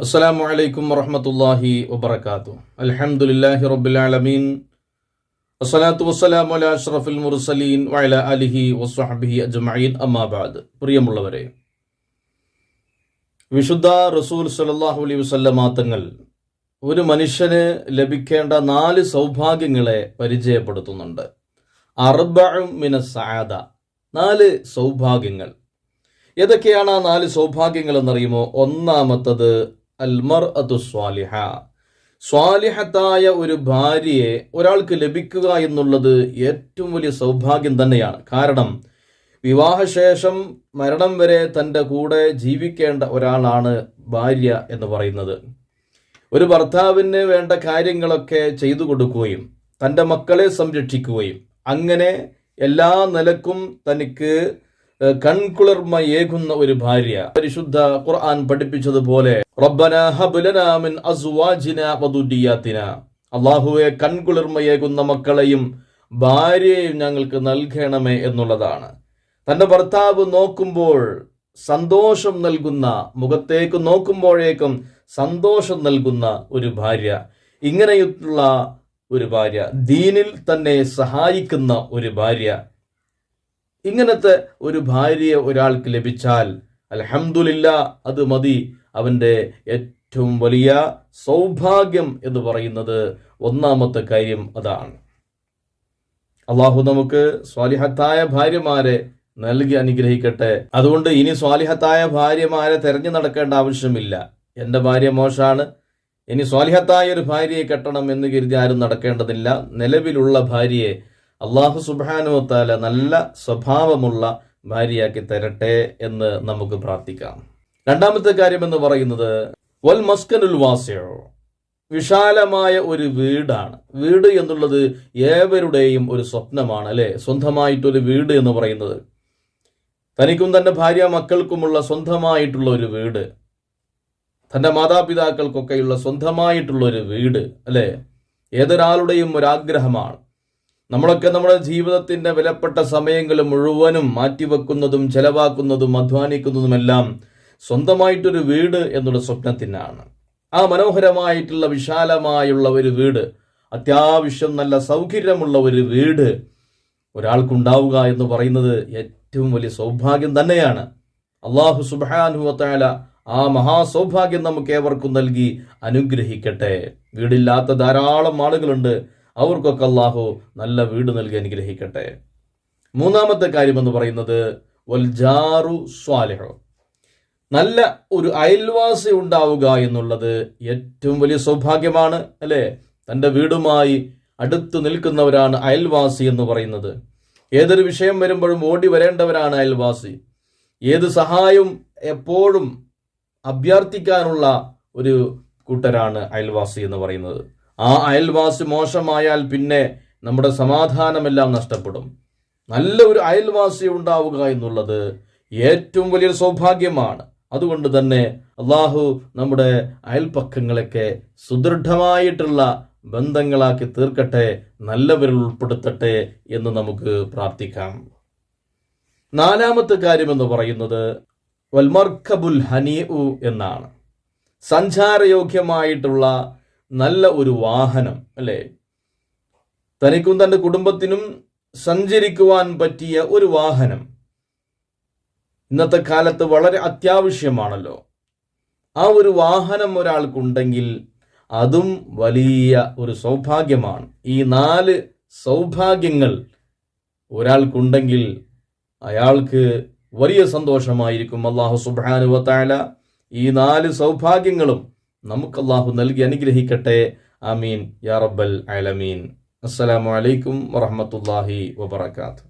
അസ്സലാമു അലൈക്കും വറഹ്മത്തുള്ളാഹി വബറകാതുഹു. അൽഹംദുലില്ലാഹി റബ്ബിൽ ആലമീൻ. വസ്സലാത്തു വസ്സലാമു അലാ അഷ്റഫിൽ മുർസലീൻ വഅലാ ആലിഹി വസ്വഹ്ബിഹി അജ്മഈൻ. അമ്മാ ബഅദ്. പ്രിയമുള്ളവരെ, വിശുദ്ധ റസൂൽ സ്വല്ലല്ലാഹു അലൈഹി വസല്ലമ തങ്ങൾ ഒരു മനുഷ്യന് ലഭിക്കേണ്ട 4 സൗഭാഗ്യങ്ങളെ പരിചയപ്പെടുത്തുന്നുണ്ട്. അർബഉ മിനസ് സഅദ, 4 സൗഭാഗ്യങ്ങൾ. ഏതൊക്കെയാണ് ആ 4 സൗഭാഗ്യങ്ങൾ എന്നറിയുമോ? ഒന്നാമത്തത് അൽ മർഅതു സ്വാലിഹ, സ്വാലിഹത്തായ ഒരു ഭാര്യയെ ഒരാൾക്ക് ലഭിക്കുക എന്നുള്ളത് ഏറ്റവും വലിയ സൗഭാഗ്യം തന്നെയാണ്. കാരണം വിവാഹശേഷം മരണം വരെ തൻ്റെ കൂടെ ജീവിക്കേണ്ട ഒരാളാണ് ഭാര്യ എന്ന് പറയുന്നത്. ഒരു ഭർത്താവിന് വേണ്ട കാര്യങ്ങളൊക്കെ ചെയ്തു കൊടുക്കുകയും തൻ്റെ മക്കളെ സംരക്ഷിക്കുകയും അങ്ങനെ എല്ലാ നിലക്കും തനിക്ക് കൺകുളിർമയേകുന്ന ഒരു ഭാര്യ. പരിശുദ്ധ ഖുർആൻ പഠിപ്പിച്ചതുപോലെ റബ്ബനാ ഹബ് ലനാ മിൻ അസ്വാജിനാ വദുരിയാതിനാ, അല്ലാഹുവേ കൺകുളിർമയേകുന്ന മക്കളെയും ഭാര്യയെയും ഞങ്ങൾക്ക് നൽകണമേ എന്നുള്ളതാണ്. തൻ്റെ ഭർത്താവ് നോക്കുമ്പോൾ സന്തോഷം നൽകുന്ന, മുഖത്തേക്ക് നോക്കുമ്പോഴേക്കും സന്തോഷം നൽകുന്ന ഒരു ഭാര്യ, ഇങ്ങനെയുള്ള ഒരു ഭാര്യ, ദീനിൽ തന്നെ സഹായിക്കുന്ന ഒരു ഭാര്യ, ഇങ്ങനത്തെ ഒരു ഭാര്യയെ ഒരാൾക്ക് ലഭിച്ചാൽ അൽഹംദുലില്ലാ, അത് മതി. അവൻ്റെ ഏറ്റവും വലിയ സൗഭാഗ്യം എന്ന് പറയുന്നത് ഒന്നാമത്തെ കാര്യം അതാണ്. അള്ളാഹു നമുക്ക് സ്വാലിഹത്തായ ഭാര്യമാരെ നൽകി അനുഗ്രഹിക്കട്ടെ. അതുകൊണ്ട് ഇനി സ്വാലിഹത്തായ ഭാര്യമാരെ തെരഞ്ഞു നടക്കേണ്ട ആവശ്യമില്ല. എൻ്റെ ഭാര്യ മോശമാണ്, ഇനി സ്വാലിഹത്തായ ഒരു ഭാര്യയെ കെട്ടണം എന്ന് കരുതി ആരും നടക്കേണ്ടതില്ല. നിലവിലുള്ള ഭാര്യയെ അള്ളാഹു സുബ്ഹാനഹു വ തആല നല്ല സ്വഭാവമുള്ള ഭാര്യയാക്കി തരട്ടെ എന്ന് നമുക്ക് പ്രാർത്ഥിക്കാം. രണ്ടാമത്തെ കാര്യം എന്ന് പറയുന്നത് വൽ മസ്കനുൽ വാസിഉ, വിശാലമായ ഒരു വീടാണ്. വീട് എന്നുള്ളത് ഏവരുടെയും ഒരു സ്വപ്നമാണ്, അല്ലെ? സ്വന്തമായിട്ടൊരു വീട് എന്ന് പറയുന്നത്, തനിക്കും തൻ്റെ ഭാര്യ മക്കൾക്കുമുള്ള സ്വന്തമായിട്ടുള്ള ഒരു വീട്, തൻ്റെ മാതാപിതാക്കൾക്കൊക്കെയുള്ള സ്വന്തമായിട്ടുള്ള ഒരു വീട്, അല്ലെ? ഏതൊരാളുടെയും ഒരാഗ്രഹമാണ്. നമ്മളൊക്കെ നമ്മുടെ ജീവിതത്തിൻ്റെ വിലപ്പെട്ട സമയങ്ങൾ മുഴുവനും മാറ്റിവെക്കുന്നതും ചെലവാക്കുന്നതും അധ്വാനിക്കുന്നതുമെല്ലാം സ്വന്തമായിട്ടൊരു വീട് എന്നുള്ള സ്വപ്നത്തിനാണ്. ആ മനോഹരമായിട്ടുള്ള വിശാലമായുള്ള ഒരു വീട്, അത്യാവശ്യം നല്ല സൗകര്യമുള്ള ഒരു വീട് ഒരാൾക്കുണ്ടാവുക എന്ന് പറയുന്നത് ഏറ്റവും വലിയ സൗഭാഗ്യം തന്നെയാണ്. അല്ലാഹു സുബ്ഹാനഹു വ തആല ആ മഹാസൗഭാഗ്യം നമുക്ക് ഏവർക്കും നൽകി അനുഗ്രഹിക്കട്ടെ. വീടില്ലാത്ത ധാരാളം ആളുകളുണ്ട്, അവർക്കൊക്കെ അല്ലാഹു നല്ല വീട് നൽകി അനുഗ്രഹിക്കട്ടെ. മൂന്നാമത്തെ കാര്യം എന്ന് പറയുന്നത് വൽ ജാറു സ്വാലിഹു, നല്ല ഒരു അയൽവാസി ഉണ്ടാവുക എന്നുള്ളത് ഏറ്റവും വലിയ സൗഭാഗ്യമാണ്, അല്ലേ? തൻ്റെ വീടുമായി അടുത്ത് നിൽക്കുന്നവരാണ് അയൽവാസി എന്ന് പറയുന്നത്. ഏതൊരു വിഷയം വരുമ്പോഴും ഓടി വരേണ്ടവരാണ് അയൽവാസി. ഏത് സഹായവും എപ്പോഴും അഭ്യർത്ഥിക്കാനുള്ള ഒരു കൂട്ടരാണ് അയൽവാസി എന്ന് പറയുന്നത്. ആ അയൽവാസി മോശമായാൽ പിന്നെ നമ്മുടെ സമാധാനമെല്ലാം നഷ്ടപ്പെടും. നല്ല ഒരു അയൽവാസി ഉണ്ടാവുക എന്നുള്ളത് ഏറ്റവും വലിയൊരു സൗഭാഗ്യമാണ്. അതുകൊണ്ട് തന്നെ അള്ളാഹു നമ്മുടെ അയൽപക്കങ്ങളൊക്കെ സുദൃഢമായിട്ടുള്ള ബന്ധങ്ങളാക്കി തീർക്കട്ടെ, നല്ലവരിൽ ഉൾപ്പെടുത്തട്ടെ എന്ന് നമുക്ക് പ്രാർത്ഥിക്കാം. നാലാമത്തെ കാര്യം എന്ന് പറയുന്നത് വൽമർക്കബുൽ ഹനീഉ എന്നാണ്. സഞ്ചാരയോഗ്യമായിട്ടുള്ള നല്ല ഒരു വാഹനം, അല്ലേ? തനിക്കും തൻ്റെ കുടുംബത്തിനും സഞ്ചരിക്കുവാൻ പറ്റിയ ഒരു വാഹനം ഇന്നത്തെ കാലത്ത് വളരെ അത്യാവശ്യമാണല്ലോ. ആ ഒരു വാഹനം ഒരാൾക്കുണ്ടെങ്കിൽ അതും വലിയ ഒരു സൗഭാഗ്യമാണ്. ഈ 4 സൗഭാഗ്യങ്ങൾ ഒരാൾക്കുണ്ടെങ്കിൽ അയാൾക്ക് വലിയ സന്തോഷമായിരിക്കും. അല്ലാഹു സുബ്ഹാനഹു വ തആല ഈ 4 സൗഭാഗ്യങ്ങളും നമുക്ക് അല്ലാഹു നൽകി അനുഗ്രഹിക്കട്ടെ. ആമീൻ യാ റബ്ബൽ ആലമീൻ. അസ്സലാമു അലൈക്കും വറഹ്മത്തുള്ളാഹി വബറകാതുഹു.